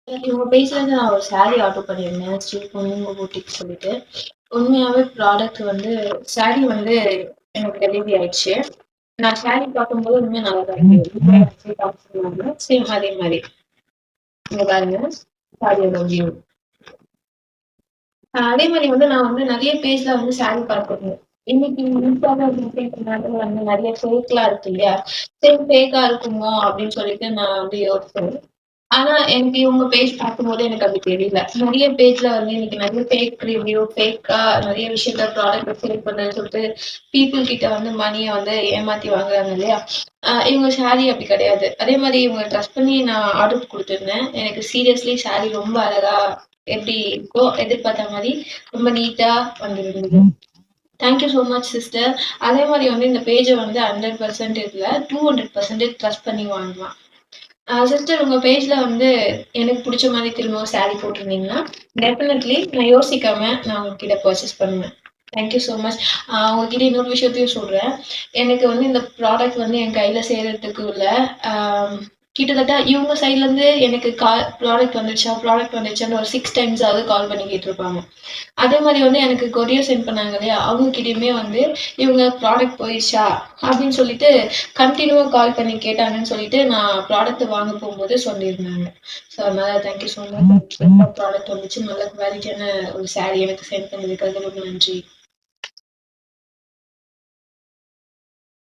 இவங்க பேஜ்ல இருந்து நான் ஒரு சாரி ஆர்டர் பண்ணியிருந்தேன். ஸ்ரீ பொன்னிங்க பூட்டிக் சொல்லிட்டு. உண்மையாவே ப்ராடக்ட் வந்து சாரி வந்து எனக்கு டெலிவரி ஆயிடுச்சு. நான் சாரி பார்க்கும்போது உண்மையா நல்லா தான் இருந்தது. சேம் அதே மாரி. இங்க பாருங்க. சாரியோட வியூ. அதே மாரி வந்து நான் வந்து நெறைய பேஜ்ல வந்து சாரி பார்க்குறேன். இன்னைக்கு இன்ஸ்டால வந்து நெறைய ஃபேக்லாம் இருக்கு இல்லையா? சரி ஃபேக்கா இருக்குமோ அப்படின்னு சொல்லிட்டு நான் வந்து யோசிச்சேன். ஆனா, எனக்கு இவங்க பேஜ் பார்க்கும்போது எனக்கு அப்படி தெரியல. நெறைய பேஜ்ல வந்து இன்னைக்கு நெறைய ஃபேக் ரிவ்யூ, ஃபேக்கா நெறைய விஷயத்த ப்ராடக்ட்ட சேல் பண்றேன்னு சொல்லிட்டு, பீப்பிள் கிட்ட வந்து மணிய வந்து ஏமாத்தி வாங்குறாங்க இல்லையா? இவங்க ஷாரி அப்படி கிடையாது. அதே மாரி இவங்க ட்ரஸ்ட் பண்ணி நான் ஆர்டர் குடுத்துருந்தேன். எனக்கு சீரியஸ்லி சாரி ரொம்ப அழகா எப்படி இருக்கோ எதிர்பார்த்த மாரி ரொம்ப நீட்டா வந்திருந்தது. Thank you so much sister. அதே மாரி வந்து இந்த பேஜ வந்து 100% இல்ல 200% ட்ரஸ்ட் பண்ணி வாங்கலாம். சிஸ்டர் உங்க பேஜ்ல வந்து எனக்கு புடிச்ச மாரி திரும்பவும் சாரி போட்டிருந்தீங்கன்னா, டெஃபினெட்லி நான் யோசிக்காம நான் உங்ககிட்ட பர்ச்சேஸ் பண்ணுவேன். Thank you so much. உங்ககிட்ட இன்னொரு விஷயத்தையும் சொல்றேன். எனக்கு வந்து இந்த ப்ராடக்ட் வந்து என் கையில சேர்றதுக்குள்ள அ கிட்டத்தட்ட இவங்க சைட்லருந்து எனக்கு ப்ராடக்ட் வந்துருச்சான்னு ஒரு 6 டைம்ஸாவது கால் பண்ணி கேட்டுருப்பாங்க. அதே மாரி வந்து எனக்கு கொரியர் சென்ட் பண்ணாங்க இல்லையா? அவங்க கிட்டயுமே வந்து இவங்க ப்ராடக்ட் போயிருச்சா? அப்படின்னு சொல்லிட்டு கன்டினியூவா கால் பண்ணி கேட்டாங்கன்னு சொல்லிட்டு நான் ப்ராடக்ட் வாங்க போகும்போது சொல்லியிருந்தாங்க. ஸோ அதனால thank you so much. Product வந்துச்சு. நல்ல குவாலிட்டியான ஒரு சாரி எனக்கு சென்ட் பண்ணதுக்காக ரொம்ப நன்றி.